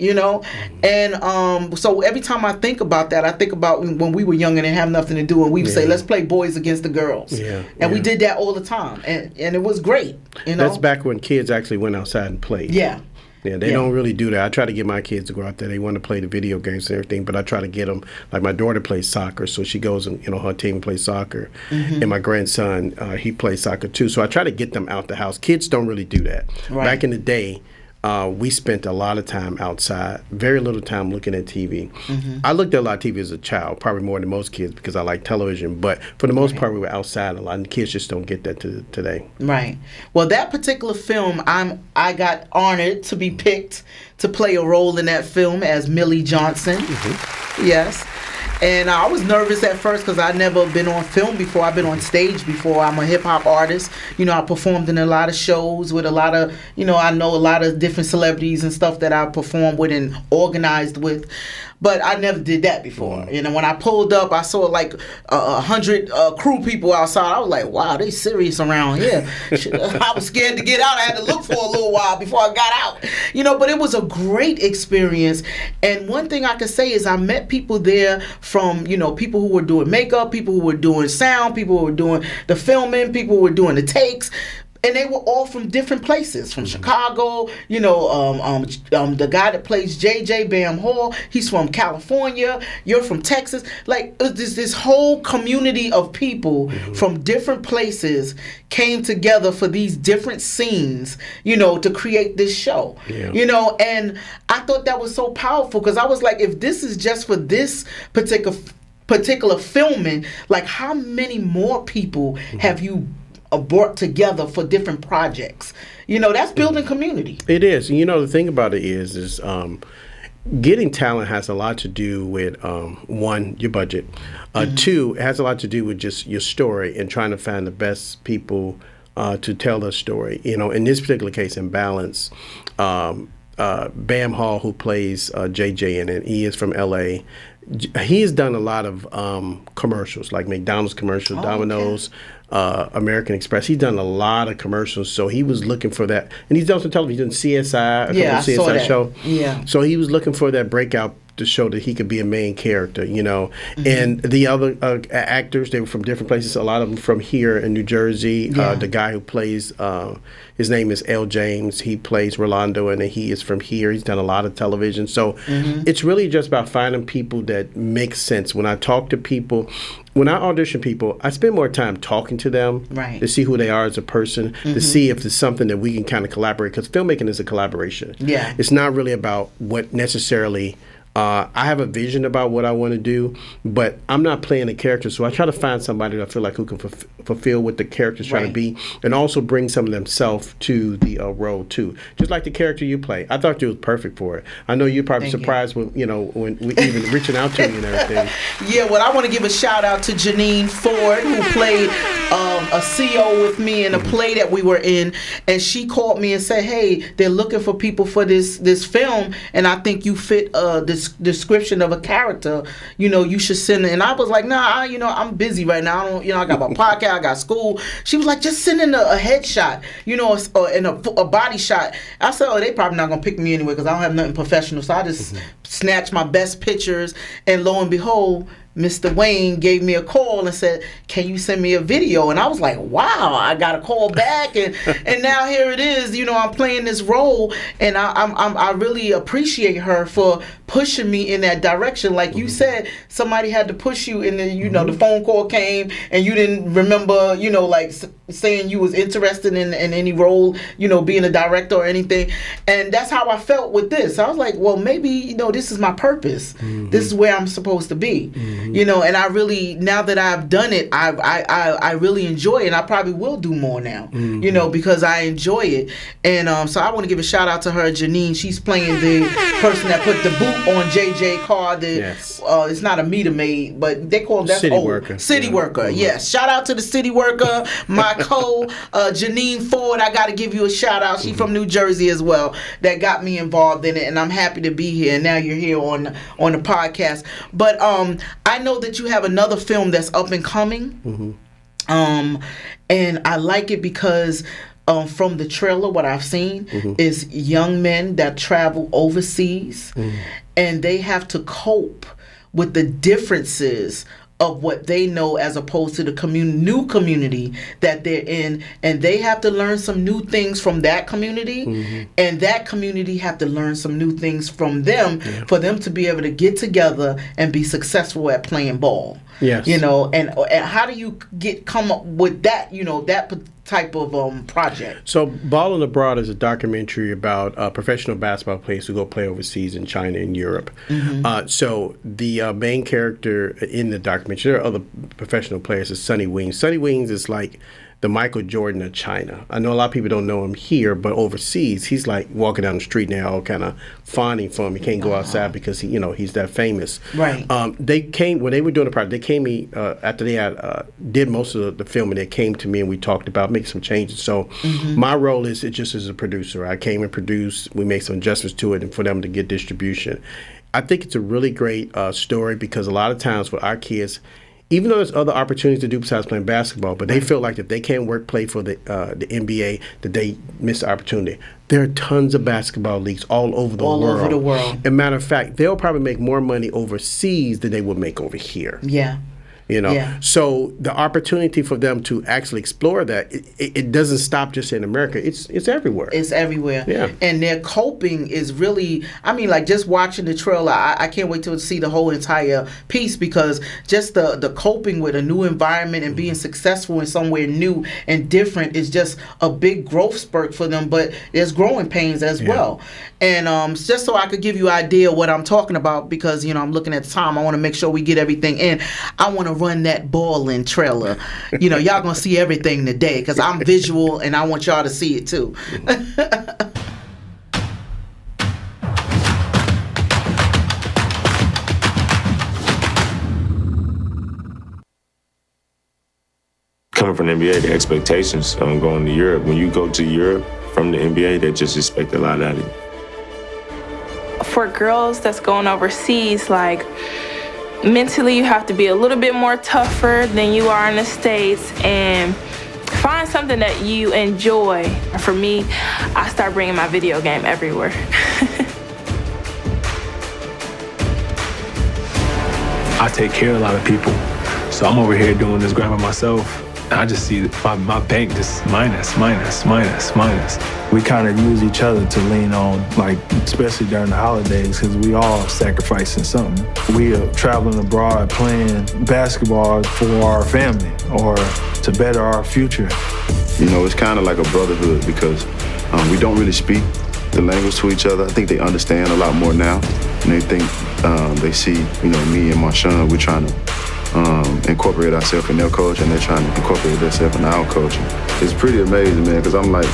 And so every time I think about that, I think about when we were young and didn't have nothing to do, and we would say, let's play boys against the girls. And we did that all the time. And it was great, That's back when kids actually went outside and played. Yeah, they don't really do that. I try to get my kids to go out there. They want to play the video games and everything, but I try to get them. Like my daughter plays soccer, so she goes and her team plays soccer, and my grandson he plays soccer too. So I try to get them out the house. Kids don't really do that. Right. Back in the day, we spent a lot of time outside, very little time looking at TV. I looked at a lot of TV as a child, probably more than most kids because I like television, but for the most part we were outside a lot, and kids just don't get that today. Right. Well, that particular film, I got honored to be picked to play a role in that film as Millie Johnson. Yes. And I was nervous at first because I'd never been on film before. I've been on stage before. I'm a hip-hop artist. I performed in a lot of shows with a lot of, I know a lot of different celebrities and stuff that I performed with and organized with. But I never did that before. When I pulled up, I saw like 100 crew people outside. I was like, wow, they serious around here. I was scared to get out. I had to look for a little while before I got out. But it was a great experience. And one thing I can say is I met people there from, people who were doing makeup, people who were doing sound, people who were doing the filming, people who were doing the takes. and they were all from different places, from Chicago. You know, the guy that plays JJ Bam Hall, he's from California. You're from Texas. Like this whole community of people from different places came together for these different scenes, you know, to create this show. Yeah. You know, and I thought that was so powerful because I was like, if this is just for this particular filming, like how many more people have you brought together for different projects? You know, that's building community. It is. You know, the thing about it is getting talent has a lot to do with one, your budget. Two, it has a lot to do with just your story and trying to find the best people to tell the story. You know, in this particular case, in Balance, Bam Hall, who plays JJ in it, he is from LA. He has done a lot of commercials, like McDonald's commercials, Domino's, American Express. He's done a lot of commercials, so he was looking for that. And he's done some television, CSI, CSI show. Yeah. So he was looking for that breakout to show that he could be a main character, you know. And the other actors, they were from different places. A lot of them from here in New Jersey. The guy who plays, his name is L. James. He plays Rolando, and he is from here. He's done a lot of television. So it's really just about finding people that make sense. When I talk to people, when I audition people, I spend more time talking to them to see who they are as a person, to see if there's something that we can kind of collaborate, because filmmaking is a collaboration. Yeah. It's not really about what necessarily I have a vision about what I want to do, but I'm not playing a character, so I try to find somebody that I feel like who can fulfill what the character's trying to be, and also bring some of themselves to the role too. Just like the character you play, I thought you was perfect for it. I know you're probably surprised when when we even reaching out to you and everything. Yeah, well, I want to give a shout out to Janine Ford, who played a CO with me in a play that we were in, and she called me and said, "Hey, they're looking for people for this film, and I think you fit this description of a character, you should send it." And I was like, nah, I'm busy right now. I don't, I got my podcast, I got school. She was like, just send in a headshot, and a body shot. I said, oh, they probably not gonna pick me anyway because I don't have nothing professional. So I just snatched my best pictures, and lo and behold, Mr. Wayne gave me a call and said, can you send me a video? And I was like, wow, I got a call back, and now here it is, I'm playing this role, and I really appreciate her for pushing me in that direction. Like you said, somebody had to push you in the, the phone call came and you didn't remember, like saying you was interested in any role, being a director or anything. And that's how I felt with this. I was like, well, maybe, this is my purpose. This is where I'm supposed to be. And I really, now that I've done it, I really enjoy it, and I probably will do more now, because I enjoy it. And so I want to give a shout out to her, Janine. She's playing the person that put the boot on JJ car. It's not a meter maid, but they call that city worker. City worker. Yes. Shout out to the city worker, my Janine Ford. I got to give you a shout out. She's from New Jersey as well. That got me involved in it, and I'm happy to be here. And now you're here on the podcast. But I know that you have another film that's up and coming, and I like it because from the trailer, what I've seen is young men that travel overseas, and they have to cope with the differences of what they know as opposed to the new community that they're in, and they have to learn some new things from that community, and that community have to learn some new things from them for them to be able to get together and be successful at playing ball. Yes. And how do you come up with that, that type of project? So Ballin' Abroad is a documentary about professional basketball players who go play overseas in China and Europe. So the main character in the documentary, there are other professional players, is Sonny Weems. Sonny Weems is like the Michael Jordan of China. I know a lot of people don't know him here, but overseas, he's like walking down the street now, all kind of fawning for him. He can't go outside because he's that famous. Right. They came when they were doing the project. They came after they did most of the filming. They came to me and we talked about making some changes. So my role is just as a producer. I came and produced. We made some adjustments to it, and for them to get distribution. I think it's a really great story because a lot of times with our kids, even though there's other opportunities to do besides playing basketball, but they feel like if they can't play for the NBA, that they miss the opportunity. There are tons of basketball leagues all over the world. All over the world. As a matter of fact, they'll probably make more money overseas than they would make over here. Yeah. You know, Yeah. so the opportunity for them to actually explore that, it doesn't stop just in America. It's everywhere. It's everywhere. Yeah. And their coping is really, I mean, like just watching the trailer, I can't wait to see the whole entire piece, because just the coping with a new environment and being successful in somewhere new and different is just a big growth spurt for them, but there's growing pains as well. And just so I could give you an idea what I'm talking about, because, you know, I'm looking at the time, I want to make sure we get everything in. I want to run that ball-in trailer. You know, y'all gonna see everything today, because I'm visual and I want y'all to see it too. Coming from the NBA, the expectations of going to Europe. When you go to Europe from the NBA, they just expect a lot out of you. For girls that's going overseas, like, mentally you have to be a little bit more tougher than you are in the States, and find something that you enjoy. For me, I start bringing my video game everywhere. I take care of a lot of people, so I'm over here doing this grabbing myself. I just see my bank just minus. We kind of use each other to lean on, like, especially during the holidays, because we all sacrificing something. We are traveling abroad playing basketball for our family or to better our future. You know, it's kind of like a brotherhood, because we don't really speak the language to each other. I think they understand a lot more now, and they think they see, you know, me and Marshawn, we're trying to incorporate ourselves in their culture, and they're trying to incorporate themselves in our culture. It's pretty amazing, man, because I'm like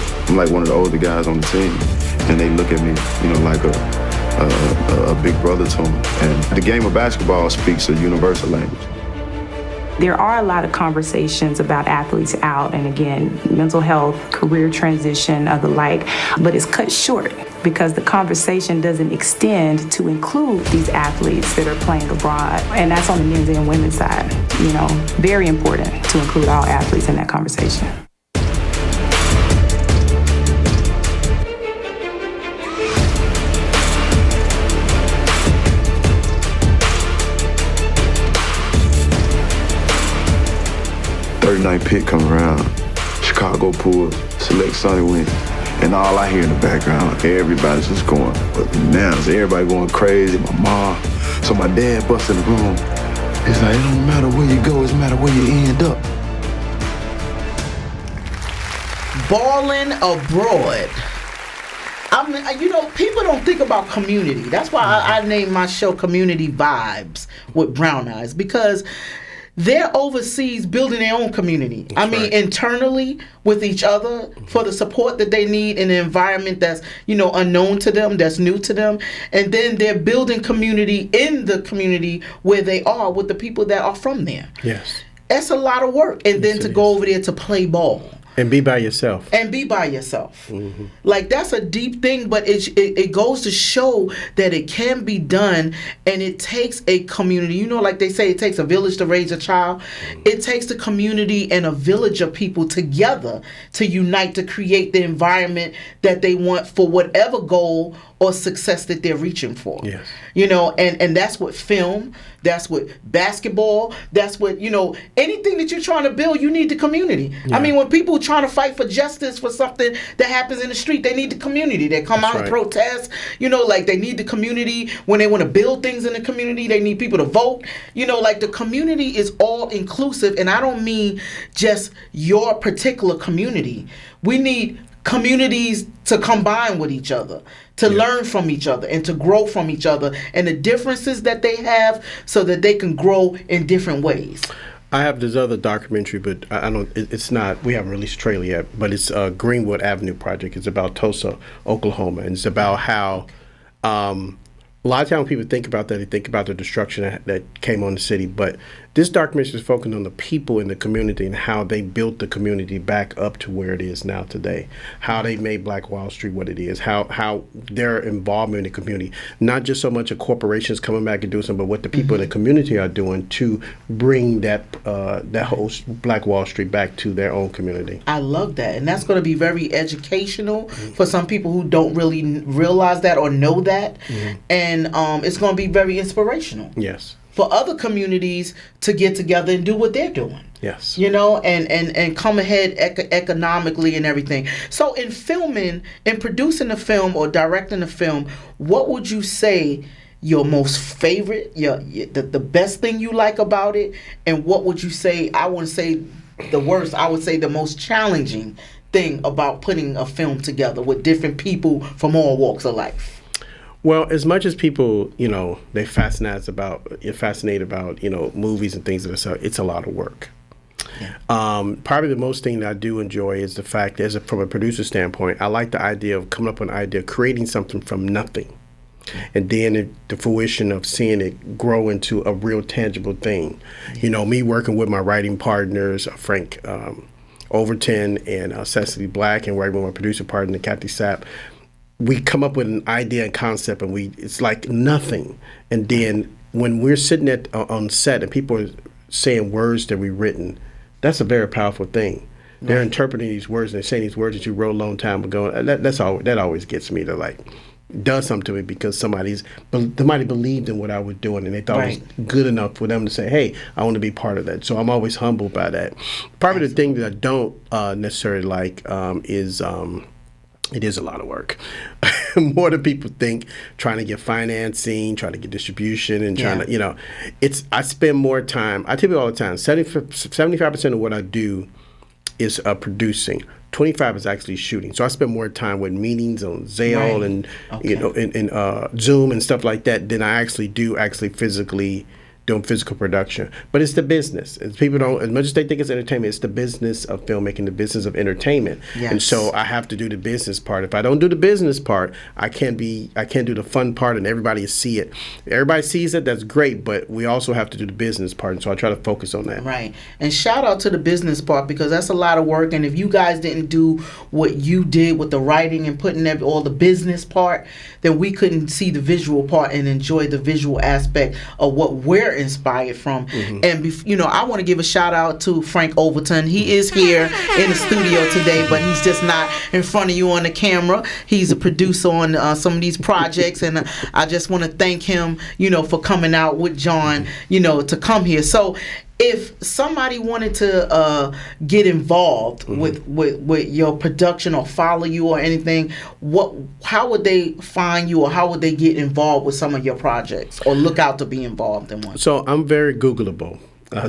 one of the older guys on the team, and they look at me, you know, like a big brother to them. And the game of basketball speaks a universal language. There are a lot of conversations about athletes out, and again, mental health, career transition, or the like, but it's cut short because the conversation doesn't extend to include these athletes that are playing abroad. And that's on the men's and women's side. You know, very important to include all athletes in that conversation. Night pick come around, Chicago Bulls select Sonny Wynn, and all I hear in the background, everybody's just going bananas. Everybody going crazy. My mom, so my dad busts in the room. He's like, it don't matter where you go, it's matter where you end up. Balling abroad. I mean, you know, people don't think about community. That's why I named my show Community Vibes with Brown Eyes, because they're overseas building their own community. I mean, internally with each other for the support that they need in an environment that's, you know, unknown to them, that's new to them. And then they're building community in the community where they are with the people that are from there. Yes. That's a lot of work. And then to go over there to play ball. And be by yourself. Mm-hmm. Like, that's a deep thing, but it goes to show that it can be done, and it takes a community. You know, like they say, it takes a village to raise a child. It takes the community and a village of people together to unite to create the environment that they want for whatever goal or success that they're reaching for. Yes. You know, and that's what film, that's what basketball, that's what, you know, anything that you're trying to build, you need the community. Yeah. I mean, when people trying to fight for justice for something that happens in the street, they need the community. They come out and protest, you know, like they need the community. When they want to build things in the community, they need people to vote. You know, like the community is all inclusive, and I don't mean just your particular community. We need communities to combine with each other, to learn from each other, and to grow from each other, and the differences that they have so that they can grow in different ways. I have this other documentary, but I don't. It's not. We haven't released a trailer yet, but it's Greenwood Avenue Project. It's about Tulsa, Oklahoma, and it's about how a lot of times people think about that. They think about the destruction that came on the city, but this documentary is focusing on the people in the community and how they built the community back up to where it is now today. How they made Black Wall Street what it is. How their involvement in the community, not just so much of corporations coming back and doing something, but what the people in the community are doing to bring that whole Black Wall Street back to their own community. I love that, and that's going to be very educational for some people who don't really realize that or know that, and it's going to be very inspirational. Yes. for other communities to get together and do what they're doing. Yes. You know, and come ahead economically and everything. So in filming and producing a film or directing a film, what would you say your most favorite, the best thing you like about it, and what would you say, I wouldn't say the worst, I would say the most challenging thing about putting a film together with different people from all walks of life? Well, as much as people, they're fascinated about, movies and things of this sort, it's a lot of work. Yeah. Probably the most thing that I do enjoy is the fact, from a producer standpoint, I like the idea of coming up with an idea, creating something from nothing, and then the fruition of seeing it grow into a real tangible thing. Me working with my writing partners, Frank Overton and Cecily Black, and working with my producer partner, Kathy Sapp. We come up with an idea and concept, and it's like nothing. And then when we're sitting on set and people are saying words that we've written, that's a very powerful thing. Right. They're interpreting these words and they're saying these words that you wrote a long time ago. That always gets me to does something to me, because somebody believed in what I was doing and they thought it was good enough for them to say, hey, I want to be part of that. So I'm always humbled by that. Probably the thing that I don't necessarily like is it is a lot of work. More than people think, trying to get financing, trying to get distribution, and trying to, I spend more time. I tell you all the time, 75% of what I do is producing. 25 is actually shooting. So I spend more time with meetings on Zale and and Zoom and stuff like that than I actually do physically doing physical production. But it's the business. People don't, as much as they think it's entertainment, it's the business of filmmaking, the business of entertainment. Yes. And so I have to do the business part. If I don't do the business part, I can't do the fun part and everybody see it. Everybody sees it, that's great, but we also have to do the business part. And so I try to focus on that. Right. And shout out to the business part, because that's a lot of work. And if you guys didn't do what you did with the writing and putting all the business part, then we couldn't see the visual part and enjoy the visual aspect of what we're inspired from. Mm-hmm. And I want to give a shout out to Frank Overton. He is here in the studio today, but he's just not in front of you on the camera. He's a producer on some of these projects, and I just want to thank him, for coming out with John, to come here. So if somebody wanted to get involved with your production or follow you or anything, how would they find you, or how would they get involved with some of your projects or look out to be involved in one? So I'm very Googleable.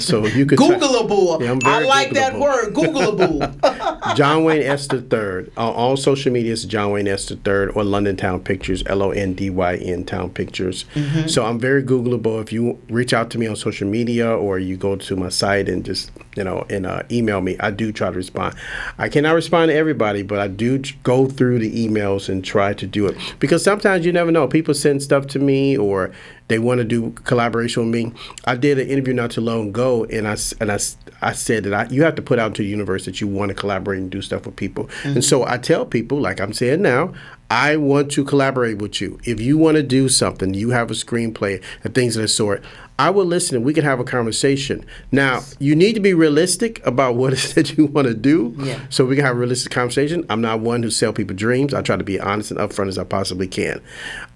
So you could Googleable. I like that word, Googleable. John Wayne S. III. On all social media, it's John Wayne S. III or Londyn Town Pictures, LONDYN Town Pictures. Mm-hmm. So I'm very Googleable. If you reach out to me on social media or you go to my site and just email me, I do try to respond. I cannot respond to everybody, but I do go through the emails and try to do it, because sometimes you never know. People send stuff to me or they want to do collaboration with me. I did an interview not too long ago, and I said that you have to put out into the universe that you want to collaborate and do stuff with people. Mm-hmm. And so I tell people, like I'm saying now, I want to collaborate with you. If you want to do something, you have a screenplay and things of the sort, I will listen and we can have a conversation. Now, you need to be realistic about what it is that you want to do, so we can have a realistic conversation. I'm not one who sell people dreams. I try to be honest and upfront as I possibly can.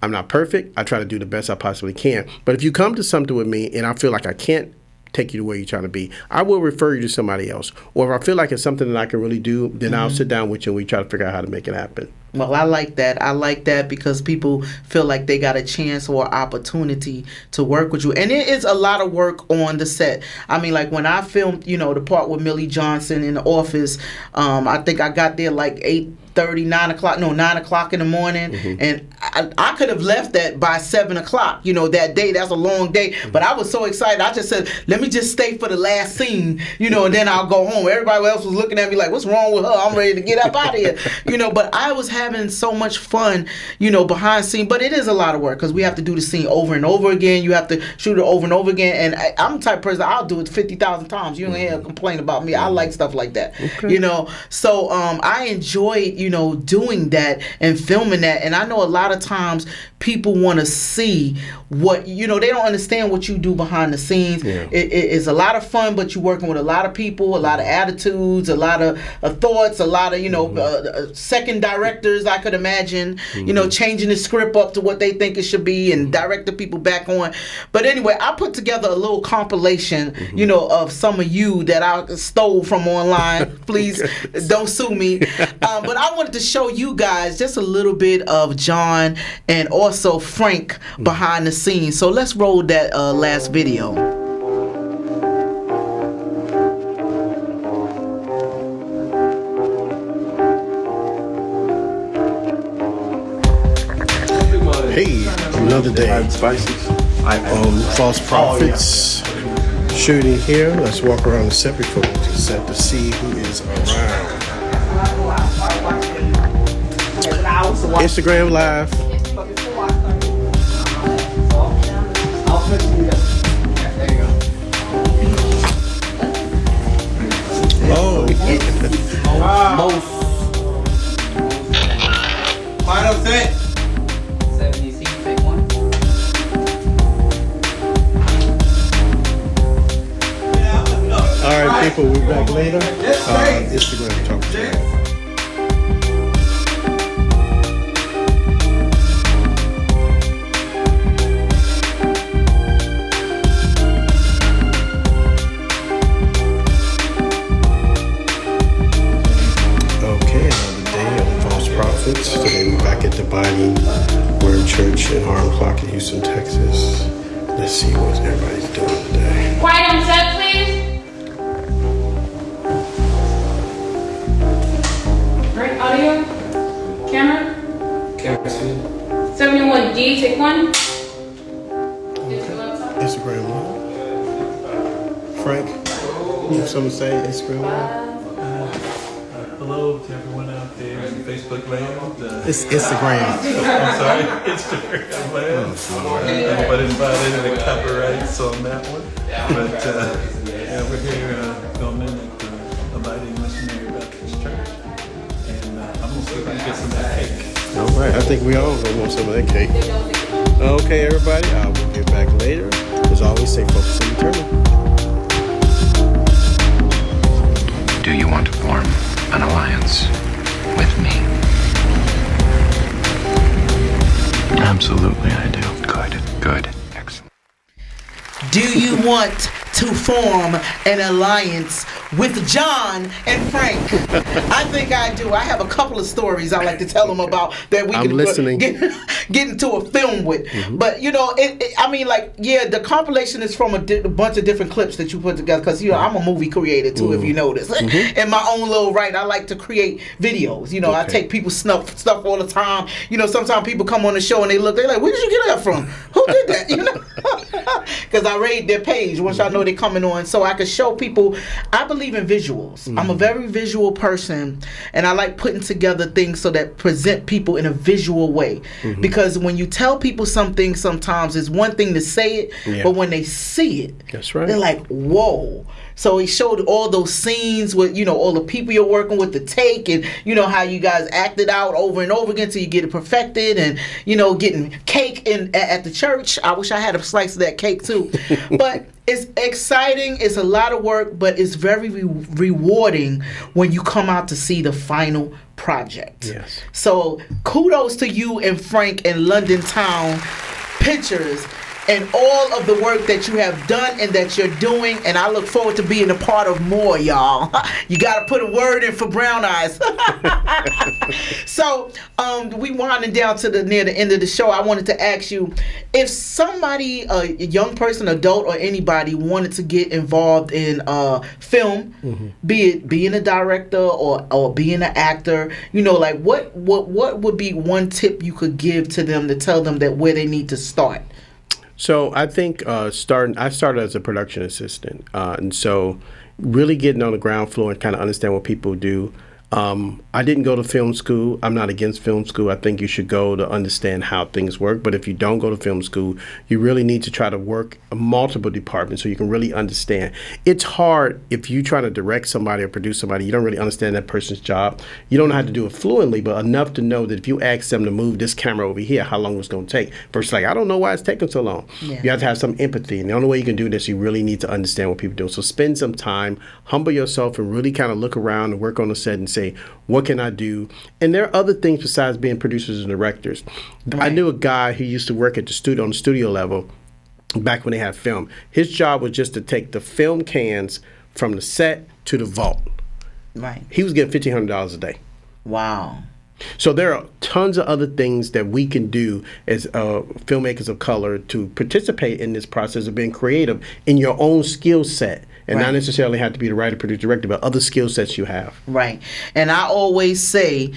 I'm not perfect. I try to do the best I possibly can. But if you come to something with me and I feel like I can't take you to where you're trying to be, I will refer you to somebody else. Or if I feel like it's something that I can really do, then I'll sit down with you and we try to figure out how to make it happen. Well, I like that. I like that because people feel like they got a chance or opportunity to work with you. And it is a lot of work on the set. I mean, like when I filmed, the part with Millie Johnson in The Office, I think I got there like 9 o'clock in the morning. Mm-hmm. And I could have left that by 7 o'clock, that day. That's a long day. Mm-hmm. But I was so excited. I just said, let me just stay for the last scene, and then I'll go home. Everybody else was looking at me like, what's wrong with her? I'm ready to get up out of here. But I was having so much fun, behind the scene. But it is a lot of work because we have to do the scene over and over again. You have to shoot it over and over again. And I'm the type of person, I'll do it 50,000 times. You don't hear a complaint about me. I like stuff like that, Okay. So I enjoyed, doing that and filming that. And I know a lot of times people want to see what, they don't understand what you do behind the scenes. Yeah. It's a lot of fun, but you're working with a lot of people, a lot of attitudes, a lot of thoughts, a lot of, second directors, I could imagine, changing the script up to what they think it should be and direct the people back on. But anyway, I put together a little compilation, of some of you that I stole from online. Please don't sue me. But I wanted to show you guys just a little bit of John and also Frank behind the scenes. So let's roll that last video. Hey, another day. False Prophets shooting here. Let's walk around the set before we set to see who is around. Instagram Live. Oh, Most. Final set. 70 seats, take one. all right, people. We're back later. Instagram talk to you. Today we're back at the Body Word Church in Harlem Clock in Houston, Texas. Let's see what everybody's doing today. Quiet on set, please. Right, audio, camera. Camera speed. 71D, take one. Instagram Live. Frank, you have something to say? Instagram Live? Hello to everyone out there in Facebook land. It's Instagram. I'm sorry, Instagram land. But invited the copyrights on that one. But yeah, we're here filming at the Londyn Missionary Baptist Church. And I'm going to see if I can get some of that cake. All right, I think we all gonna want some of that cake. Okay, everybody, I will get back later. As always, stay focused on eternal. Do you want to form an alliance with me? Absolutely, I do. Good. Excellent. Do you want to form an alliance with John and Frank? I think I do. I have a couple of stories I like to tell them about that we can get into a film with. But the compilation is from a bunch of different clips that you put together, because I'm a movie creator too, if you notice. In my own little right, I like to create videos. I take people's stuff all the time. Sometimes people come on the show and they're like, where did you get that from? Who did that? Because I raid their page once I know they're coming on, so I can show people. I believe in visuals. I'm a very visual person, and I like putting together things so that present people in a visual way. Because when you tell people something, sometimes it's one thing to say it, but when they see it, that's right, they're like, whoa. So he showed all those scenes with, all the people you're working with, the take, and, how you guys acted out over and over again till you get it perfected, and, getting cake at the church. I wish I had a slice of that cake too. But it's exciting. It's a lot of work, but it's very rewarding when you come out to see the final project. Yes. So kudos to you and Frank and Londyn Town Pictures and all of the work that you have done and that you're doing, and I look forward to being a part of more, y'all. You got to put a word in for BrownEyes. So, we winding down to near the end of the show. I wanted to ask you, if somebody, a young person, adult, or anybody wanted to get involved in film, be it being a director or being an actor, what would be one tip you could give to them to tell them that where they need to start? So I think I started as a production assistant, and so really getting on the ground floor and kind of understand what people do. I didn't go to film school. I'm not against film school. I think you should go to understand how things work. But if you don't go to film school, you really need to try to work multiple departments so you can really understand. It's hard if you try to direct somebody or produce somebody, you don't really understand that person's job. You don't know how to do it fluently, but enough to know that if you ask them to move this camera over here, how long it's going to take. Versus like, I don't know why it's taking so long. Yeah. You have to have some empathy. And the only way you can do this, you really need to understand what people do. So spend some time, humble yourself, and really kind of look around and work on the set and say, what can I do? And there are other things besides being producers and directors. Right. I knew a guy who used to work at the studio, on the studio level, back when they had film. His job was just to take the film cans from the set to the vault. Right. He was getting $1,500 a day. Wow. So there are tons of other things that we can do as filmmakers of color to participate in this process of being creative in your own skill set. And not necessarily have to be the writer, producer, director, but other skill sets you have. Right. And I always say,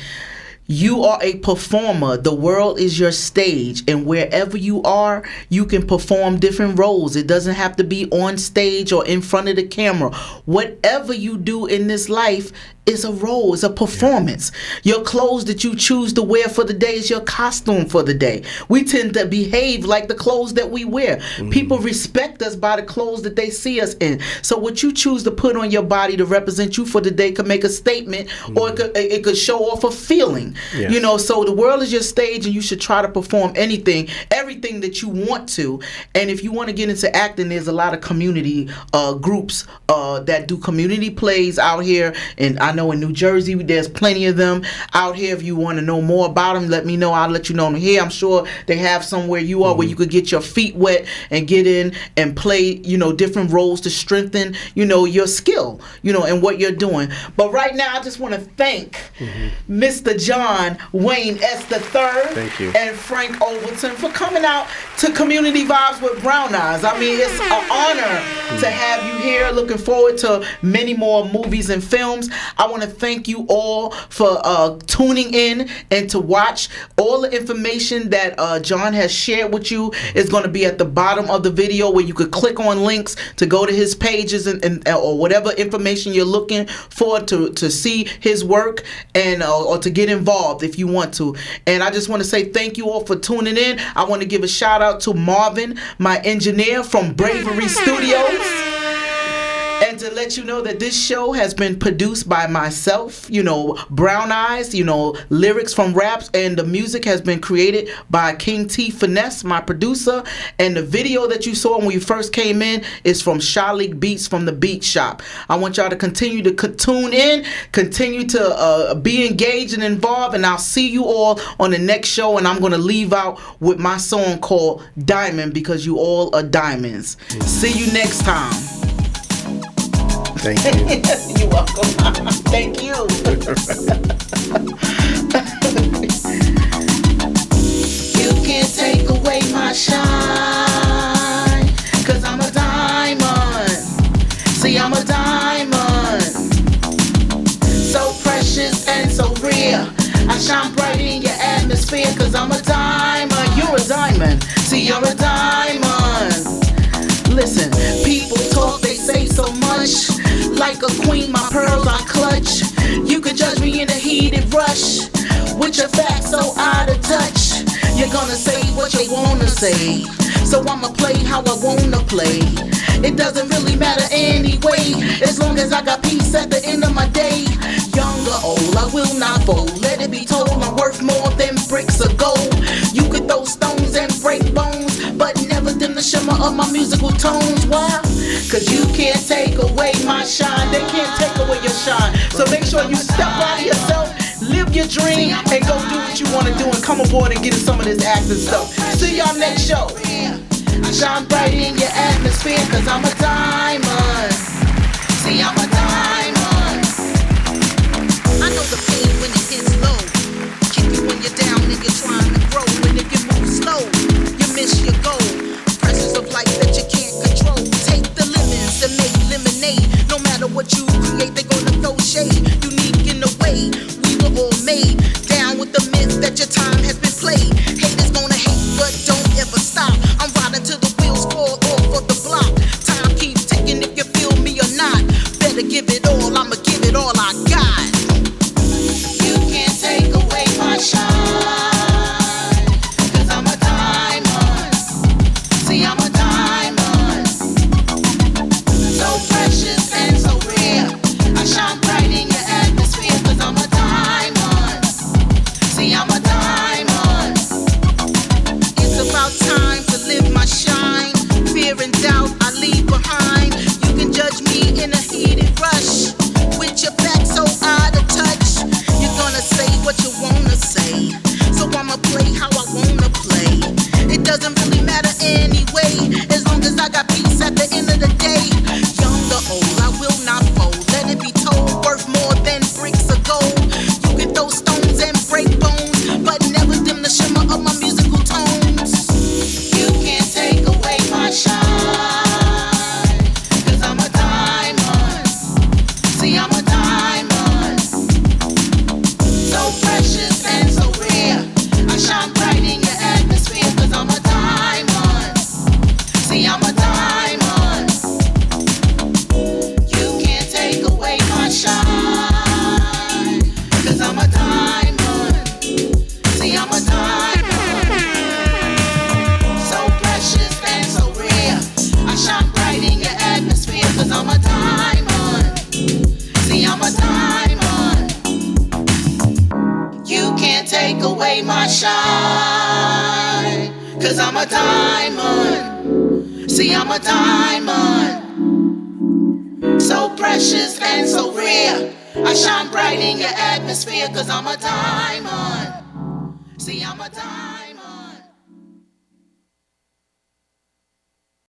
you are a performer. The world is your stage. And wherever you are, you can perform different roles. It doesn't have to be on stage or in front of the camera. Whatever you do in this life is a role, it's a performance. Your clothes that you choose to wear for the day is your costume for the day. We tend to behave like the clothes that we wear. People respect us by the clothes that they see us in. So what you choose to put on your body to represent you for the day could make a statement, or it could show off a feeling. Yes. You know, so the world is your stage, and you should try to perform everything that you want to. And if you want to get into acting, there's a lot of community groups that do community plays out here, and I know in New Jersey there's plenty of them out here. If you want to know more about them, let me know. I'll let you know here. I'm sure they have somewhere you are where you could get your feet wet and get in and play, different roles to strengthen, your skill, and what you're doing. But right now, I just want to thank Mr. John Wayne S. III Thank you. and Frank Overton for coming out to Community Vibes with Brown Eyes. I mean, it's an honor to have you here. Looking forward to many more movies and films. I want to thank you all for tuning in and to watch. All the information that John has shared with you is going to be at the bottom of the video, where you could click on links to go to his pages and or whatever information you're looking for to see his work and or to get involved if you want to. And I just want to say thank you all for tuning in. I want to give a shout out to Marvin, my engineer from Bravery Studios. And to let you know that this show has been produced by myself, Brown Eyes, lyrics from raps, and the music has been created by King T Finesse, my producer. And the video that you saw when you first came in is from Shalik Beats from the Beat Shop. I want y'all to continue to tune in, continue to be engaged and involved, and I'll see you all on the next show. And I'm going to leave out with my song called Diamond, because you all are diamonds. See you next time. Thank you. You're welcome. Thank you. You can't take away my shine, 'cause I'm a diamond. See, I'm a diamond. So precious and so rare. I shine bright in your atmosphere, 'cause I'm a diamond. You're a diamond. See, you're a diamond. Listen, people talk, they say so much. Like a queen, my pearls I clutch. You could judge me in a heated rush, with your facts so out of touch. You're gonna say what you wanna say, so I'ma play how I wanna play. It doesn't really matter anyway, as long as I got peace at the end of my day. Young or old, I will not fold. Let it be told, I'm worth more than bricks of gold. You could throw stones and break bones, but never dim the shimmer of my musical tones. Why? 'Cause you can't take away my shine. They can't take away your shine. So make sure you step out of yourself, live your dream, and go do what you want to do, and come aboard and get in some of this acting stuff. See y'all next show. Shine bright in your atmosphere, 'cause I'm a diamond. See, I'm a diamond. I know the pain when it hits low. Kick you when you're down and you're trying to grow. And if you move slow, you miss your goal. Presence of life that you can't control. Take the lemons and make lemonade. No matter what you create, they're gonna throw shade. Unique in the way we were all made. Down with the myth that your time has been played. Haters gonna hate, but don't ever stop. I'm riding till the wheels fall off of the block. Time keeps ticking if you feel me or not. Better give it all, I'ma give it all I got. away my shine. 'Cause I'm a diamond. See, I'm a diamond. So precious and so rare. I shine bright in your atmosphere. 'Cause I'm a diamond. See, I'm a diamond.